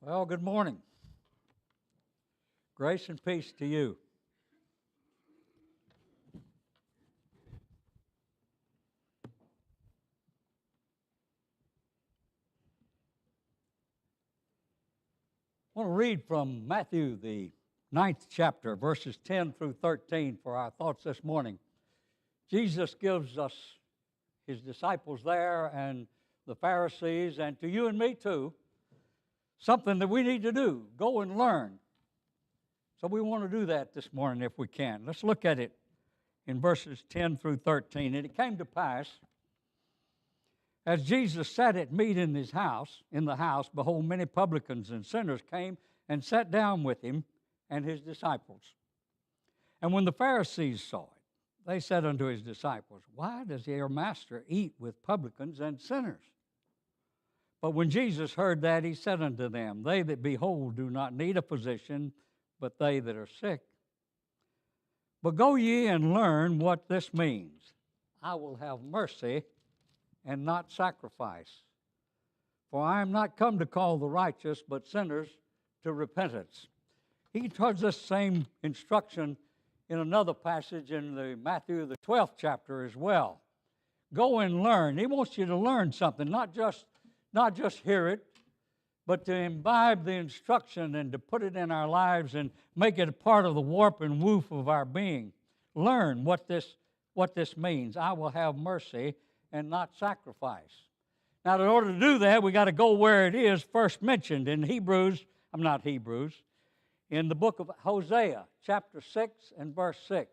Well, good morning. Grace and peace to you. I want to read from Matthew, the 9th chapter, verses 10 through 13 for our thoughts this morning. Jesus gives us, his disciples there and the Pharisees, and to you and me too, something that we need to do, go and learn. So we want to do that this morning if we can. Let's look at it in verses 10 through 13. And it came to pass, as Jesus sat at meat in the house, behold, many publicans and sinners came and sat down with him and his disciples. And when the Pharisees saw it, they said unto his disciples, Why does your master eat with publicans and sinners? But when Jesus heard that, he said unto them, They that be whole do not need a physician, but they that are sick. But go ye and learn what this means. I will have mercy and not sacrifice. For I am not come to call the righteous, but sinners to repentance. He tells this same instruction in another passage in the Matthew, the 12th chapter as well. Go and learn. He wants you to learn something, not just hear it, but to imbibe the instruction and to put it in our lives and make it a part of the warp and woof of our being. Learn what this means. I will have mercy and not sacrifice. Now, in order to do that, we got to go where it is first mentioned in in the book of Hosea, chapter 6 and verse 6.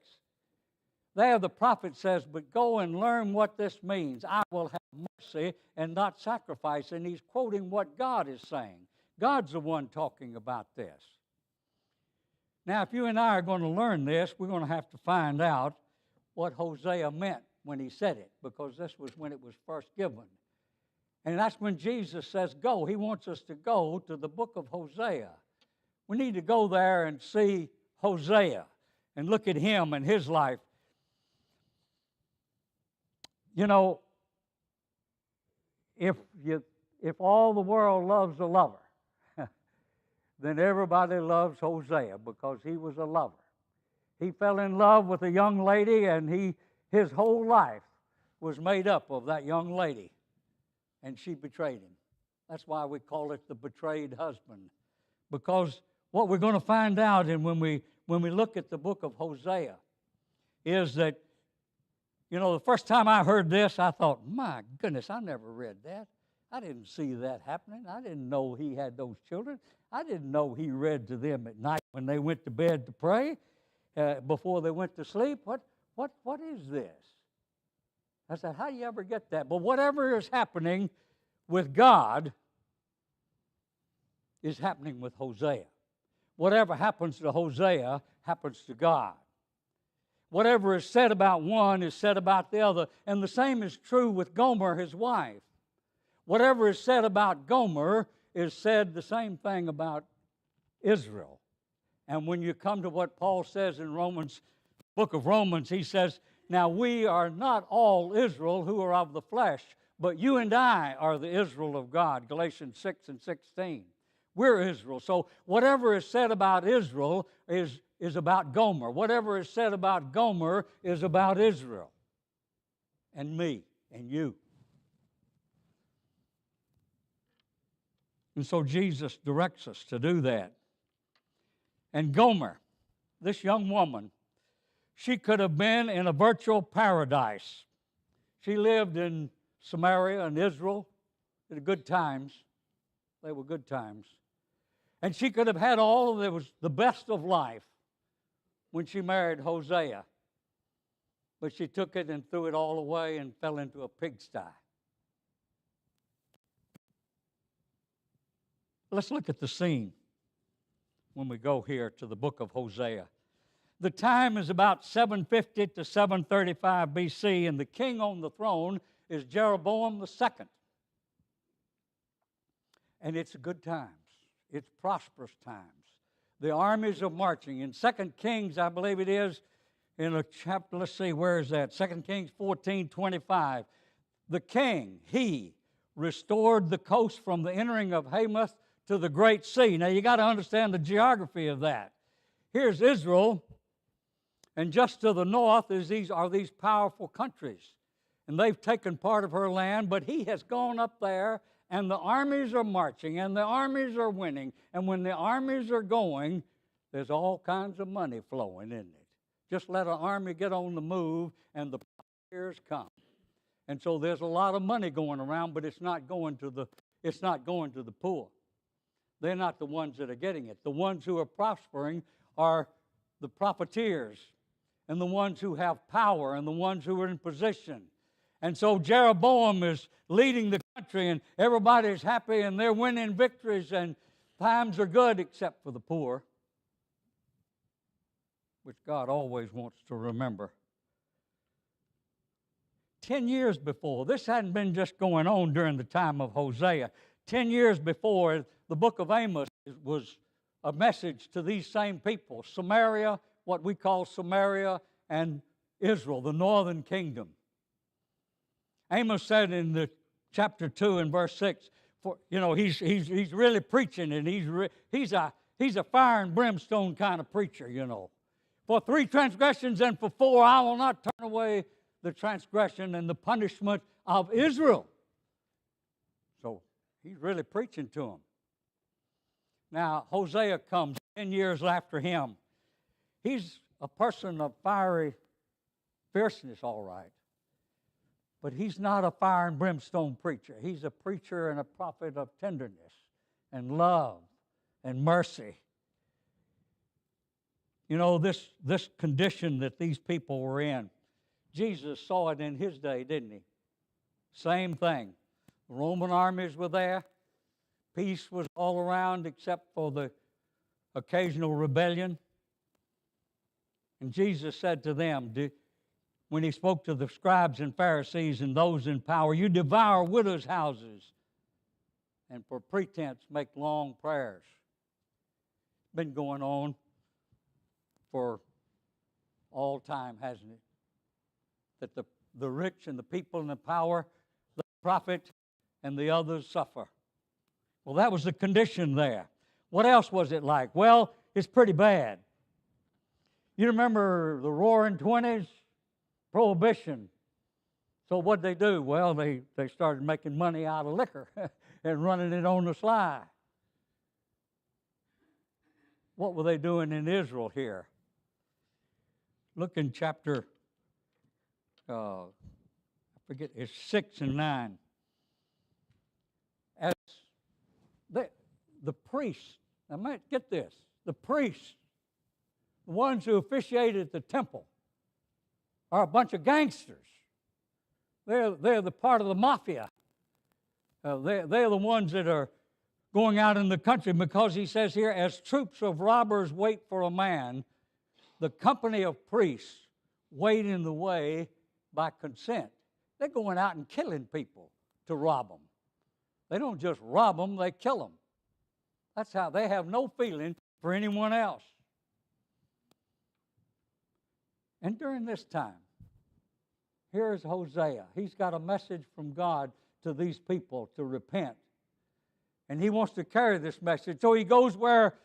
There the prophet says, But go and learn what this means. I will have mercy and not sacrifice. And he's quoting what God is saying. God's the one talking about this. Now, if you and I are going to learn this, we're going to have to find out what Hosea meant when he said it, because this was when it was first given. And that's when Jesus says go. He wants us to go to the book of Hosea. We need to go there and see Hosea and look at him and his life. You know, if all the world loves a lover, then everybody loves Hosea because he was a lover. He fell in love with a young lady, and his whole life was made up of that young lady, and she betrayed him. That's why we call it the betrayed husband, because what we're going to find out, and when we look at the book of Hosea, is that, you know, the first time I heard this, I thought, my goodness, I never read that. I didn't see that happening. I didn't know he had those children. I didn't know he read to them at night when they went to bed to pray, before they went to sleep. What is this? I said, how do you ever get that? But whatever is happening with God is happening with Hosea. Whatever happens to Hosea happens to God. Whatever is said about one is said about the other. And the same is true with Gomer, his wife. Whatever is said about Gomer is said the same thing about Israel. And when you come to what Paul says in book of Romans, he says, Now we are not all Israel who are of the flesh, but you and I are the Israel of God, Galatians 6 and 16. We're Israel. So whatever is said about Israel is about Gomer. Whatever is said about Gomer is about Israel and me and you. And so Jesus directs us to do that. And Gomer, this young woman, she could have been in a virtual paradise. She lived in Samaria and Israel at good times. They were good times. And she could have had the best of life when she married Hosea. But she took it and threw it all away and fell into a pigsty. Let's look at the scene when we go here to the book of Hosea. The time is about 750 to 735 BC, and the king on the throne is Jeroboam II. And it's good times. It's prosperous times. The armies are marching. In 2 Kings, I believe it is, in a chapter, let's see, where is that? 2 Kings 14:25. The king, he restored the coast from the entering of Hamath to the Great Sea. Now, you got to understand the geography of that. Here's Israel, and just to the north are these powerful countries. And they've taken part of her land, but he has gone up there, and the armies are marching, and the armies are winning. And when the armies are going, there's all kinds of money flowing, isn't it? Just let an army get on the move, and the profiteers come. And so there's a lot of money going around, but it's not going to the poor. They're not the ones that are getting it. The ones who are prospering are the profiteers, and the ones who have power, and the ones who are in position. And so Jeroboam is leading the country, and everybody's happy, and they're winning victories, and times are good except for the poor, which God always wants to remember. 10 years before, this hadn't been just going on during the time of Hosea. 10 years before, the book of Amos was a message to these same people, Samaria, what we call Samaria, and Israel, the northern kingdom. Amos said in the chapter 2 and verse 6, he's really preaching, and he's a fire and brimstone kind of preacher, For 3 transgressions and for 4, I will not turn away the transgression and the punishment of Israel. So he's really preaching to them. Now, Hosea comes 10 years after him. He's a person of fiery fierceness, all right. But he's not a fire and brimstone preacher. He's a preacher and a prophet of tenderness and love and mercy. This condition that these people were in, Jesus saw it in his day, didn't he? Same thing. The Roman armies were there. Peace was all around except for the occasional rebellion. And Jesus said to them, when he spoke to the scribes and Pharisees and those in power, you devour widows' houses and for pretense make long prayers. It's been going on for all time, hasn't it? That the rich and the people in the power, the prophet and the others suffer. Well, that was the condition there. What else was it like? Well, it's pretty bad. You remember the Roaring '20s? Prohibition. So what'd they do? Well, they started making money out of liquor and running it on the sly. What were they doing in Israel here? Look in chapter, I forget, it's 6 and 9. As the priests, now get this, the priests, the ones who officiated the temple, are a bunch of gangsters. They're the part of the mafia. They're the ones that are going out in the country, because he says here, as troops of robbers wait for a man, the company of priests wait in the way by consent. They're going out and killing people to rob them. They don't just rob them, they kill them. That's how they have no feeling for anyone else. And during this time, here's Hosea. He's got a message from God to these people to repent. And he wants to carry this message. So he goes where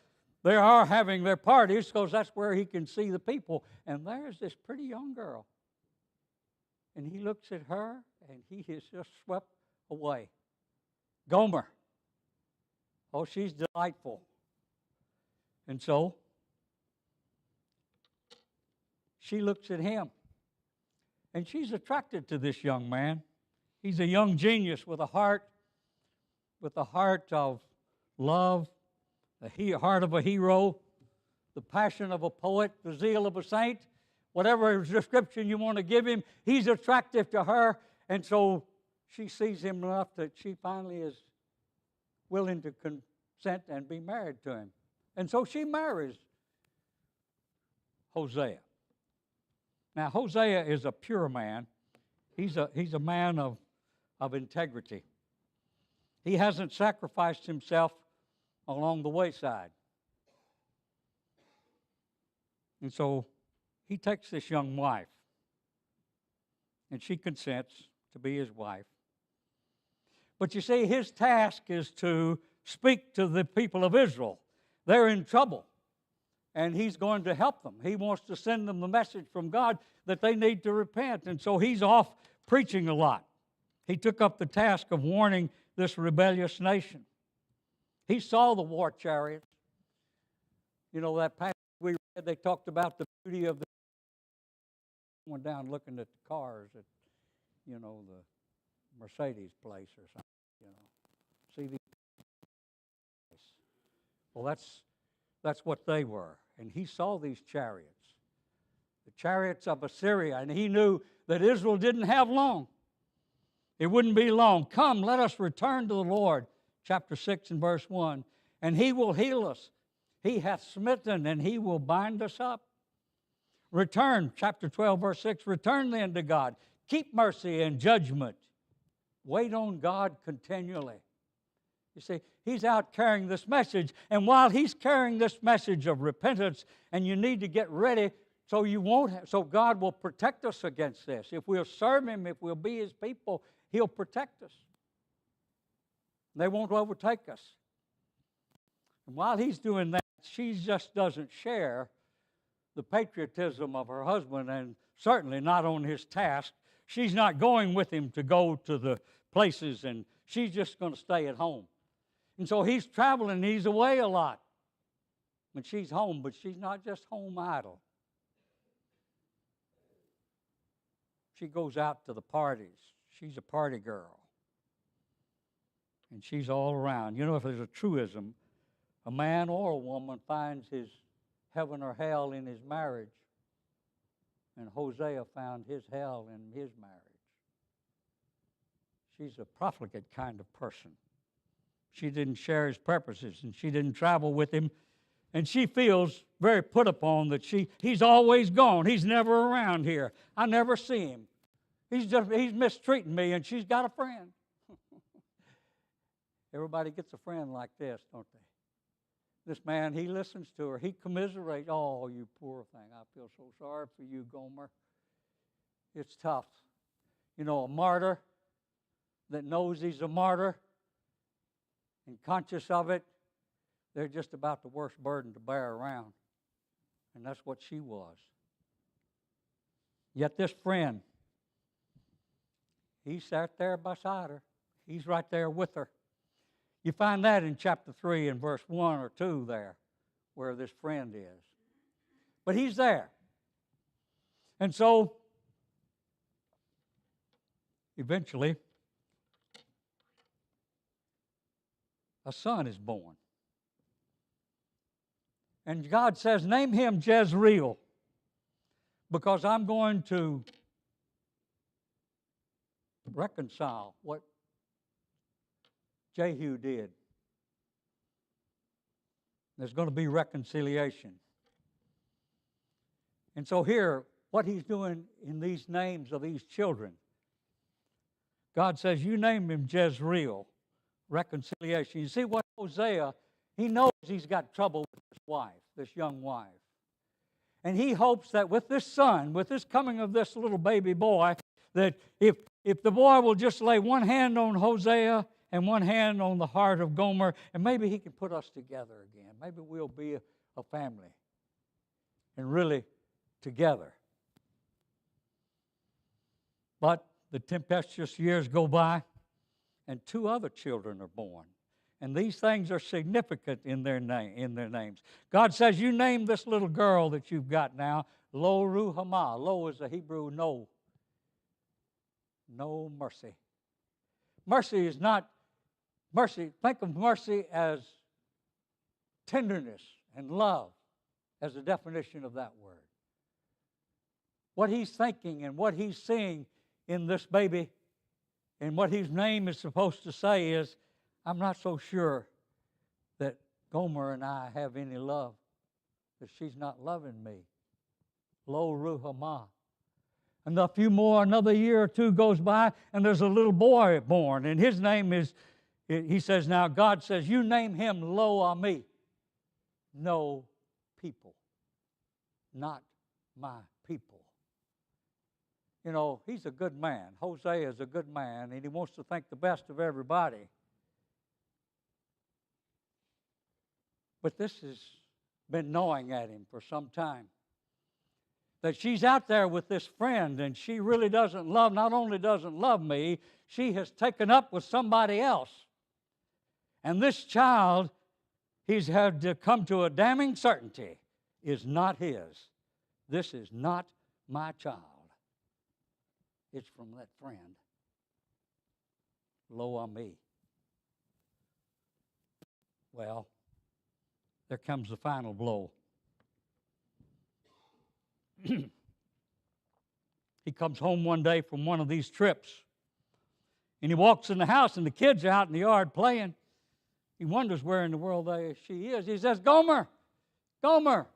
they are having their parties, because that's where he can see the people. And there's this pretty young girl. And he looks at her, and he is just swept away. Gomer. Oh, she's delightful. And so she looks at him, and she's attracted to this young man. He's a young genius with a heart of love, the heart of a hero, the passion of a poet, the zeal of a saint. Whatever description you want to give him, he's attractive to her, and so she sees him enough that she finally is willing to consent and be married to him. And so she marries Hosea. Now, Hosea is a pure man. He's a man of integrity. He hasn't sacrificed himself along the wayside. And so he takes this young wife, and she consents to be his wife. But you see, his task is to speak to the people of Israel. They're in trouble, and he's going to help them. He wants to send them the message from God that they need to repent, and so he's off preaching a lot. He took up the task of warning this rebellious nation. He saw the war chariots. You know, that passage we read, they talked about the beauty of the... Went down looking at the cars at, you know, the Mercedes place or something, you know. See these? Well, that's what they were. And he saw these chariots, the chariots of Assyria, and he knew that Israel didn't have long. It wouldn't be long. Come, let us return to the Lord, chapter 6 and verse 1, and he will heal us. He hath smitten, and he will bind us up. Return, chapter 12, verse 6, return then to God. Keep mercy and judgment. Wait on God continually. You see, he's out carrying this message, and while he's carrying this message of repentance, and you need to get ready so God will protect us against this. If we'll serve him, if we'll be his people, he'll protect us. They won't overtake us. And while he's doing that, she just doesn't share the patriotism of her husband, and certainly not on his task. She's not going with him to go to the places, and she's just going to stay at home. And so he's traveling, he's away a lot. And she's home, but she's not just home idle. She goes out to the parties. She's a party girl. And she's all around. You know, if there's a truism, a man or a woman finds his heaven or hell in his marriage. And Hosea found his hell in his marriage. She's a profligate kind of person. She didn't share his purposes, and she didn't travel with him. And she feels very put upon that he's always gone. He's never around here. I never see him. He's mistreating me, and she's got a friend. Everybody gets a friend like this, don't they? This man, he listens to her. He commiserates. Oh, you poor thing. I feel so sorry for you, Gomer. It's tough. You know, a martyr that knows he's a martyr and conscious of it, they're just about the worst burden to bear around. And that's what she was. Yet this friend, he sat there beside her. He's right there with her. You find that in chapter 3 and verse 1 or 2 there, where this friend is. But he's there. And so, eventually, a son is born. And God says, name him Jezreel, because I'm going to reconcile what Jehu did. There's going to be reconciliation. And so here, what he's doing in these names of these children, God says, you name him Jezreel, reconciliation. You see what Hosea, he knows he's got trouble with his wife, this young wife. And he hopes that with this son, with this coming of this little baby boy, that if the boy will just lay one hand on Hosea and one hand on the heart of Gomer, and maybe he can put us together again. Maybe we'll be a family and really together. But the tempestuous years go by, and 2 other children are born. And these things are significant in their names. God says, you name this little girl that you've got now, Lo Ruhamah. Lo is the Hebrew no. No mercy. Mercy is not mercy. Think of mercy as tenderness and love as the definition of that word. What he's thinking and what he's seeing in this baby and what his name is supposed to say is, I'm not so sure that Gomer and I have any love, that she's not loving me. Lo Ruhamah. And another year or 2 goes by, and there's a little boy born, and his name is, he says, now God says, you name him Lo Ami. No people. Not my people. You know, he's a good man. Hosea is a good man, and he wants to think the best of everybody. But this has been gnawing at him for some time. That she's out there with this friend and she really not only doesn't love me, she has taken up with somebody else. And this child, he's had to come to a damning certainty, is not his. This is not my child. It's from that friend. Lo on me. Well, there comes the final blow. He comes home one day from one of these trips, and he walks in the house, and the kids are out in the yard playing. He wonders where in the world she is. He says, Gomer, Gomer.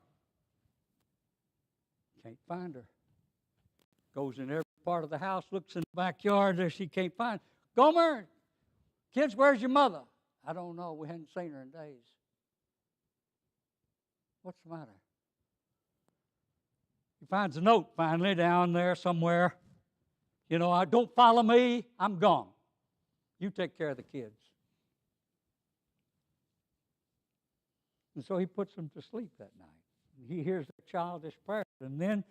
Can't find her. Goes in every part of the house, looks in the backyard, there she can't find her. Gomer, kids, where's your mother? I don't know. We hadn't seen her in days. What's the matter? He finds a note finally down there somewhere. You know, don't follow me. I'm gone. You take care of the kids. And so he puts them to sleep that night. He hears their childish prayers. And then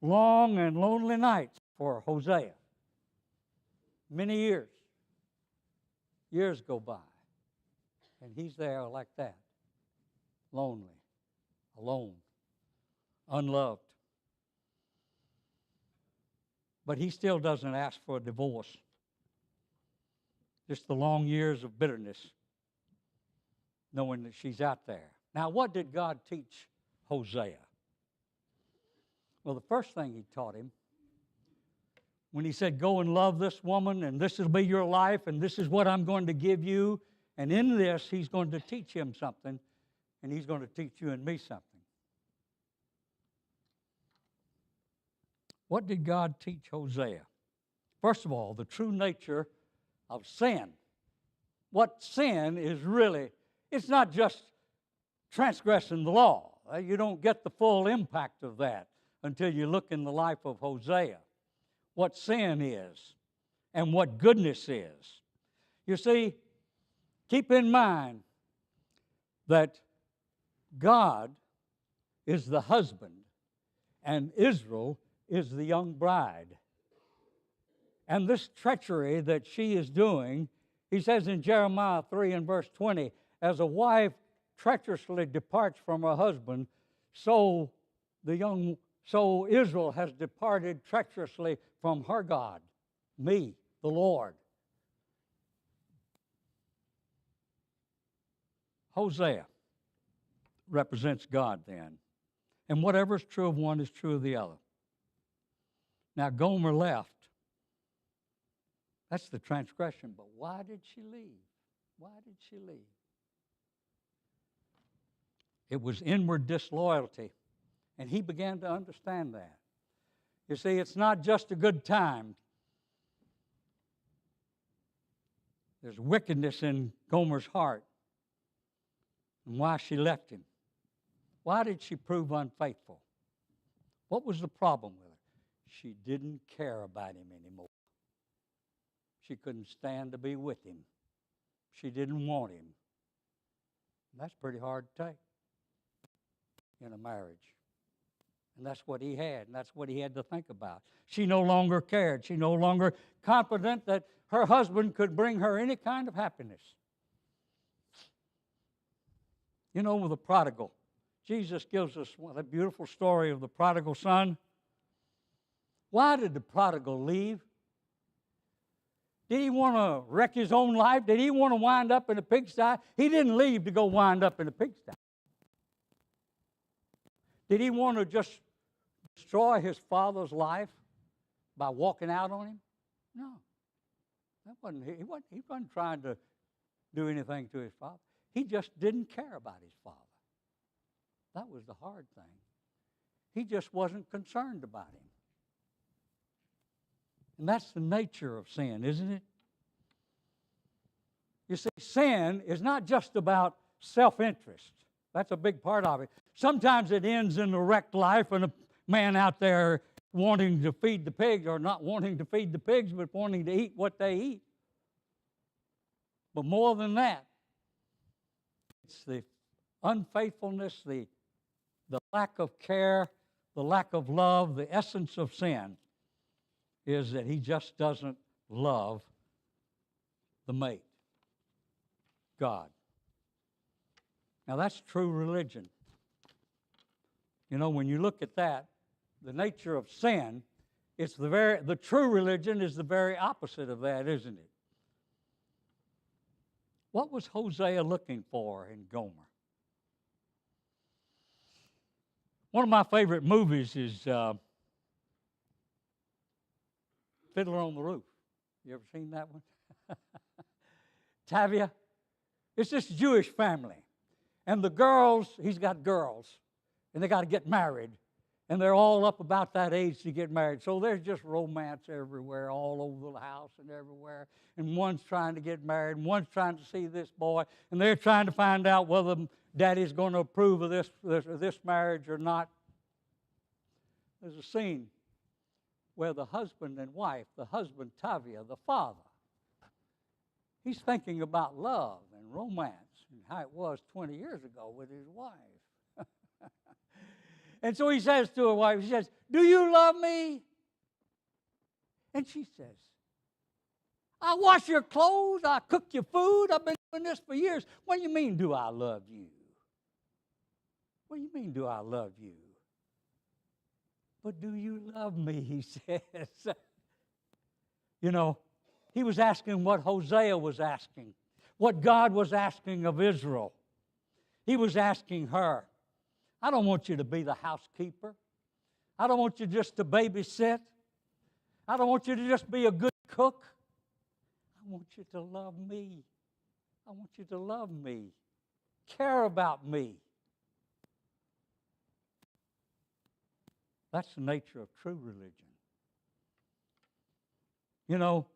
long and lonely nights for Hosea. Many years. Years go by. And he's there like that. Lonely. Alone. Unloved. But he still doesn't ask for a divorce. Just the long years of bitterness, knowing that she's out there. Now, what did God teach Hosea? Well, the first thing he taught him, when he said, go and love this woman, and this will be your life, and this is what I'm going to give you, and in this, he's going to teach him something, and he's going to teach you and me something. What did God teach Hosea? First of all, the true nature of sin. What sin is really, it's not just transgressing the law. You don't get the full impact of that until you look in the life of Hosea. What sin is and what goodness is. You see, keep in mind that God is the husband and Israel is the young bride. And this treachery that she is doing, he says in Jeremiah 3 and verse 20, as a wife treacherously departs from her husband, so Israel has departed treacherously from her God, me, the Lord. Hosea represents God then. And whatever is true of one is true of the other. Now, Gomer left. That's the transgression. But why did she leave? Why did she leave? It was inward disloyalty. And he began to understand that. You see, it's not just a good time. There's wickedness in Gomer's heart. And why she left him. Why did she prove unfaithful? What was the problem with her? She didn't care about him anymore. She couldn't stand to be with him. She didn't want him. And that's pretty hard to take in a marriage. And that's what he had, and that's what he had to think about. She no longer cared. She no longer confident that her husband could bring her any kind of happiness. You know, with the prodigal, Jesus gives us a beautiful story of the prodigal son. Why did the prodigal leave? Did he want to wreck his own life? Did he want to wind up in a pigsty? He didn't leave to go wind up in a pigsty. Did he want to just destroy his father's life by walking out on him? No. He wasn't trying to do anything to his father. He just didn't care about his father. That was the hard thing. He just wasn't concerned about him. And that's the nature of sin, isn't it? You see, sin is not just about self-interest. That's a big part of it. Sometimes it ends in a wrecked life and a man out there wanting to feed the pigs, or not wanting to feed the pigs, but wanting to eat what they eat. But more than that, it's the unfaithfulness, the lack of care, the lack of love, the essence of sin is that he just doesn't love the mate, God. Now that's true religion. You know, when you look at that, the nature of sin, it's the true religion is the very opposite of that, isn't it? What was Hosea looking for in Gomer? One of my favorite movies is Fiddler on the Roof. You ever seen that one? Tavia. It's this Jewish family. And the girls, he's got girls, and they got to get married. And they're all up about that age to get married. So there's just romance everywhere, all over the house and everywhere. And one's trying to get married, and one's trying to see this boy, and they're trying to find out whether daddy's going to approve of this marriage or not. There's a scene where the husband and wife, the husband, Tavia, the father, he's thinking about love and romance and how it was 20 years ago with his wife. And so he says to her wife, he says, "Do you love me?" And she says, "I wash your clothes, I cook your food, I've been doing this for years. What do you mean, do I love you? What do you mean, do I love you? But do you love me?" he says. You know, he was asking what Hosea was asking, what God was asking of Israel. He was asking her, I don't want you to be the housekeeper. I don't want you just to babysit. I don't want you to just be a good cook. I want you to love me. I want you to love me. Care about me. That's the nature of true religion. You know,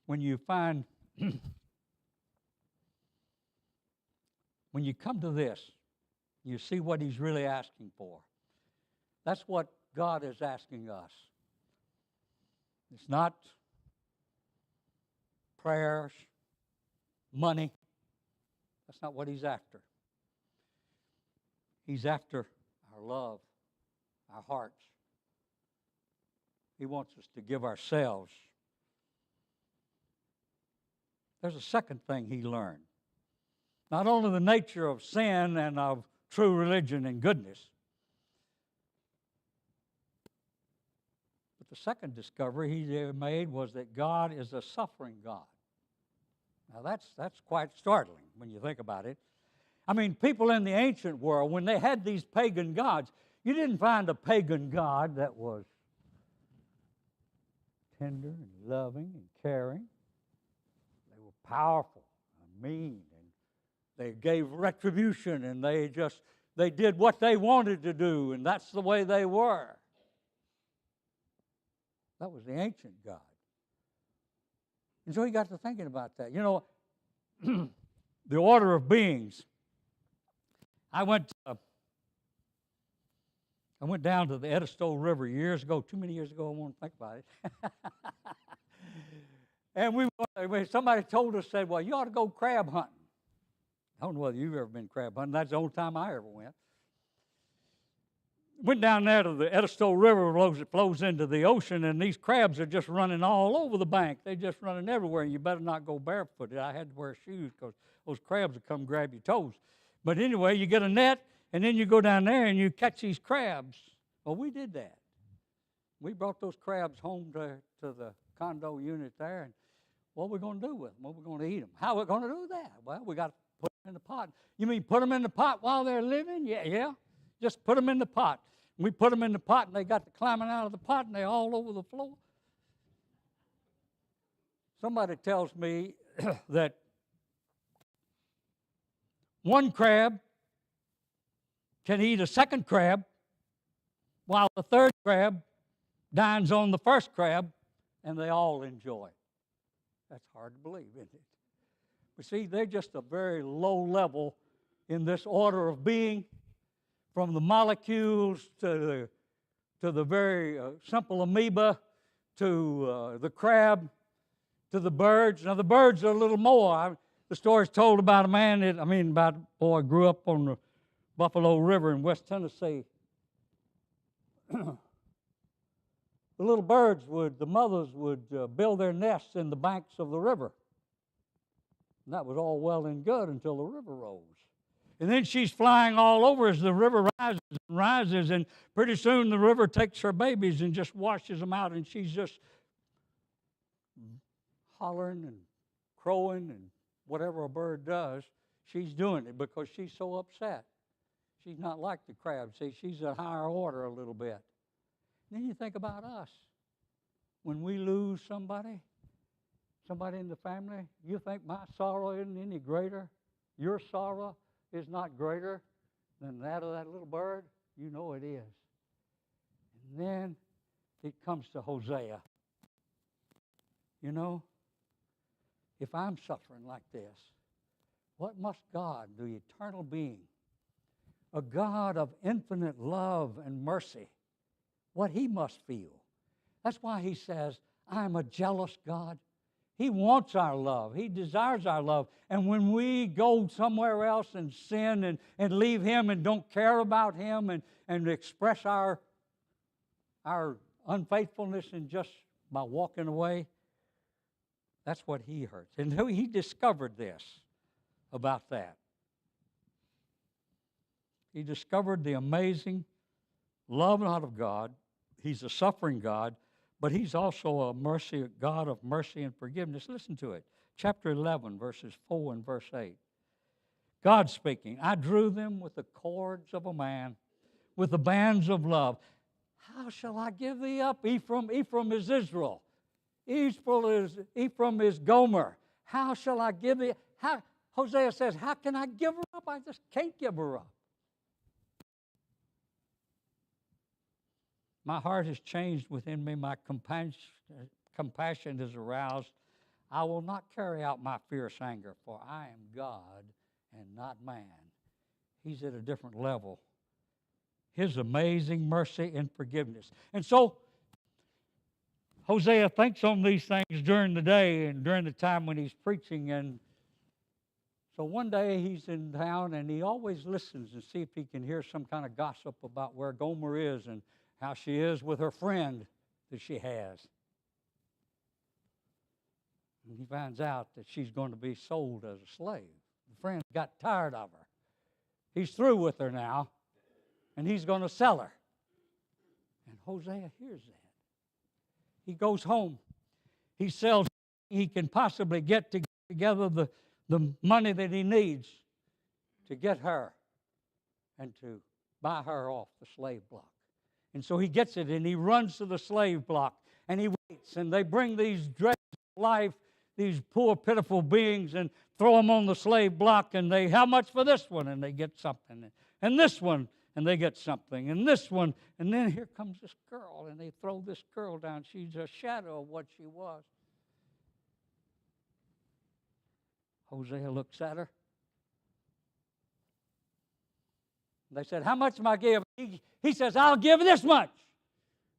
when you find, when you come to this, you see what he's really asking for. That's what God is asking us. It's not prayers, money. That's not what he's after. He's after our love, our hearts. He wants us to give ourselves. There's a second thing he learned. Not only the nature of sin and of true religion and goodness, but the second discovery he made was that God is a suffering God. Now that's quite startling when you think about it. I mean, people in the ancient world, when they had these pagan gods, you didn't find a pagan God that was tender and loving and caring. They were powerful and mean, and they gave retribution, and they did what they wanted to do, and that's the way they were. That was the ancient God. And so he got to thinking about that. You know, the order of beings. I went down to the Edisto River years ago, too many years ago, I won't think about it. And somebody told us, said, well, you ought to go crab hunting. I don't know whether you've ever been crab hunting. That's the only time I ever went. Went down there to the Edisto River, it flows into the ocean, and these crabs are just running all over the bank. They're just running everywhere, and you better not go barefooted. I had to wear shoes because those crabs will come grab your toes. But anyway, you get a net, and then you go down there and you catch these crabs. Well, we did that. We brought those crabs home to the condo unit there, and what are we going to do with them? What are we going to eat them? How are we going to do that? Well, we got to put them in the pot. You mean put them in the pot while they're living? Yeah. Just put them in the pot. We put them in the pot, and they got to climbing out of the pot, and they're all over the floor. Somebody tells me that one crab can eat a second crab while the third crab dines on the first crab, and they all enjoy. That's hard to believe, isn't it? But see, they're just a very low level in this order of being, from the molecules to the very simple amoeba, to the crab, to the birds. Now, the birds are a little more. The story's told about a man about a boy grew up on the Buffalo River in West Tennessee. The little birds the mothers would build their nests in the banks of the river. And that was all well and good until the river rose. And then she's flying all over as the river rises and rises, and pretty soon the river takes her babies and just washes them out, and she's just hollering and crowing and whatever a bird does, she's doing it because she's so upset. She's not like the crab. See, she's a higher order a little bit. And then you think about us. When we lose somebody in the family, you think my sorrow isn't any greater? Your sorrow is not greater than that of that little bird? You know it is. And then it comes to Hosea. You know, if I'm suffering like this, what must God, the eternal being, a God of infinite love and mercy, what he must feel? That's why he says, I'm a jealous God. He wants our love. He desires our love. And when we go somewhere else and sin and leave him and don't care about him and express our unfaithfulness and just by walking away, that's what he hurts. And he discovered this about that. He discovered the amazing love not of God. He's a suffering God, but he's also a God of mercy and forgiveness. Listen to it. Chapter 11, verses 4 and verse 8. God speaking, I drew them with the cords of a man, with the bands of love. How shall I give thee up? Ephraim is Israel. Ephraim is Gomer. How shall I give thee? Hosea says, how can I give her up? I just can't give her up. My heart has changed within me. My compassion is aroused. I will not carry out my fierce anger, for I am God and not man. He's at a different level. His amazing mercy and forgiveness. And so, Hosea thinks on these things during the day and during the time when he's preaching. And so one day he's in town and he always listens and see if he can hear some kind of gossip about where Gomer is and how she is with her friend that she has. And he finds out that she's going to be sold as a slave. The friend got tired of her. He's through with her now, and he's going to sell her. And Hosea hears that. He goes home. He sells he can possibly get together the money that he needs to get her and to buy her off the slave block. And so he gets it, and he runs to the slave block, and he waits, and they bring these dregs of life, these poor, pitiful beings, and throw them on the slave block, and how much for this one? And they get something. And this one, and they get something. And this one, and then here comes this girl, and they throw this girl down. She's a shadow of what she was. Hosea looks at her. They said, how much am I give? He says, I'll give this much.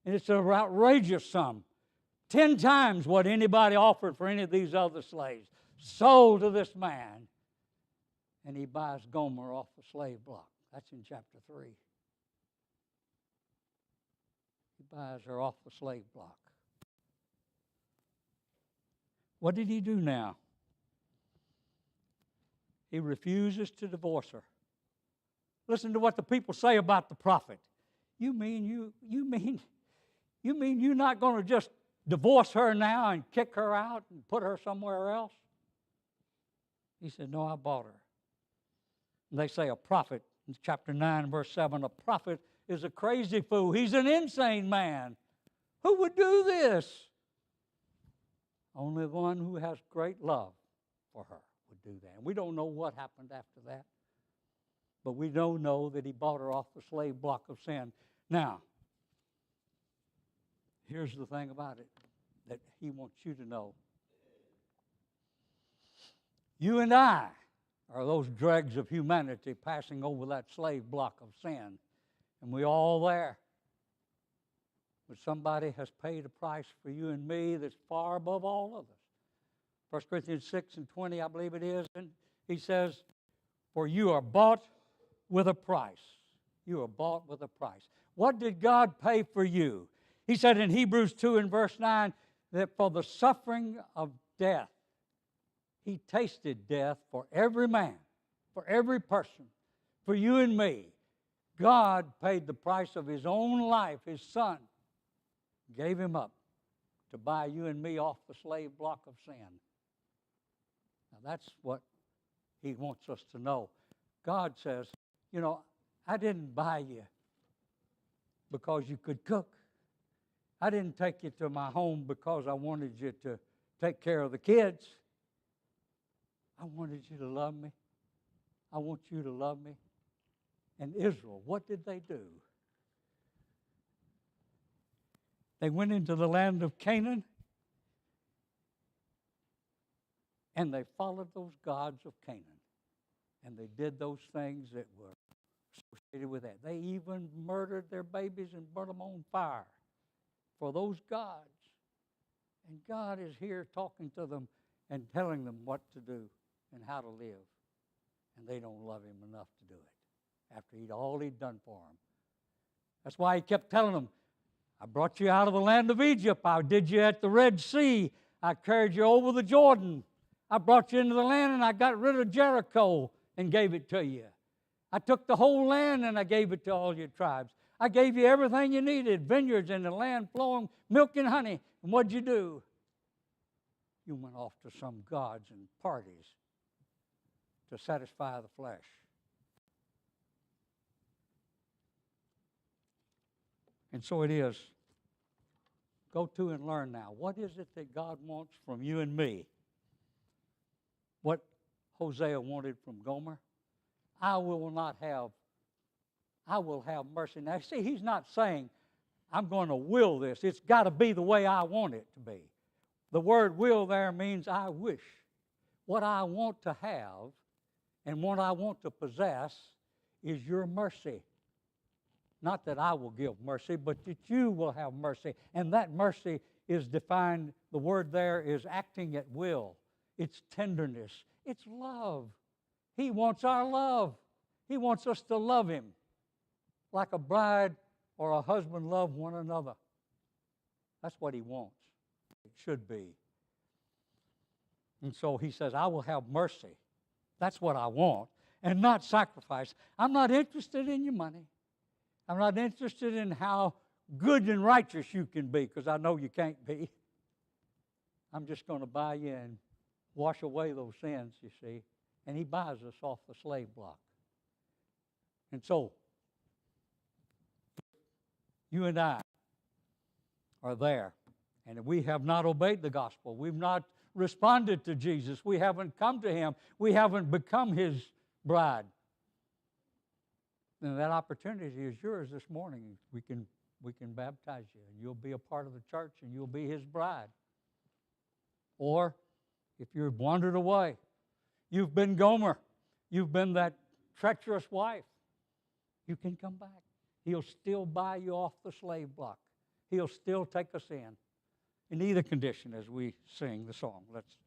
And it's an outrageous sum. 10 times what anybody offered for any of these other slaves. Sold to this man. And he buys Gomer off the slave block. That's in chapter 3. He buys her off the slave block. What did he do now? He refuses to divorce her. Listen to what the people say about the prophet. You mean you're not going to just divorce her now and kick her out and put her somewhere else? He said, no, I bought her. And they say a prophet, in chapter 9, verse 7, a prophet is a crazy fool. He's an insane man. Who would do this? Only one who has great love for her would do that. And we don't know what happened after that. But we don't know that he bought her off the slave block of sin. Now, here's the thing about it that he wants you to know. You and I are those dregs of humanity passing over that slave block of sin. And we're all there. But somebody has paid a price for you and me that's far above all of us. 1 Corinthians 6 and 20, I believe it is. And he says, for you are bought with a price. You are bought with a price. What did God pay for you? He said in Hebrews 2 and verse 9 that for the suffering of death, he tasted death for every man, for every person, for you and me. God paid the price of his own life, his son, gave him up to buy you and me off the slave block of sin. Now that's what he wants us to know. God says, you know, I didn't buy you because you could cook. I didn't take you to my home because I wanted you to take care of the kids. I wanted you to love me. I want you to love me. And Israel, what did they do? They went into the land of Canaan and they followed those gods of Canaan. And they did those things that were associated with that. They even murdered their babies and burnt them on fire for those gods. And God is here talking to them and telling them what to do and how to live. And they don't love him enough to do it after all he'd done for them. That's why he kept telling them, I brought you out of the land of Egypt. I did you at the Red Sea. I carried you over the Jordan. I brought you into the land and I got rid of Jericho and gave it to you. I took the whole land and I gave it to all your tribes. I gave you everything you needed, vineyards and the land flowing milk and honey. And what'd you do? You went off to some gods and parties to satisfy the flesh. And so it is. Go to and learn now. What is it that God wants from you and me? What Hosea wanted from Gomer? I will have mercy. Now, see, he's not saying, I'm going to will this. It's got to be the way I want it to be. The word will there means I wish. What I want to have and what I want to possess is your mercy. Not that I will give mercy, but that you will have mercy. And that mercy is defined, the word there is acting at will. It's tenderness. It's love. He wants our love. He wants us to love him like a bride or a husband love one another. That's what he wants. It should be. And so he says, I will have mercy. That's what I want. And not sacrifice. I'm not interested in your money. I'm not interested in how good and righteous you can be, because I know you can't be. I'm just going to buy you and wash away those sins, you see. And he buys us off the slave block. And so, you and I are there, and we have not obeyed the gospel. We've not responded to Jesus. We haven't come to him. We haven't become his bride. And that opportunity is yours this morning. We can baptize you, and you'll be a part of the church, and you'll be his bride. Or, if you've wandered away, you've been Gomer, you've been that treacherous wife, you can come back. He'll still buy you off the slave block. He'll still take us in either condition as we sing the song. Let's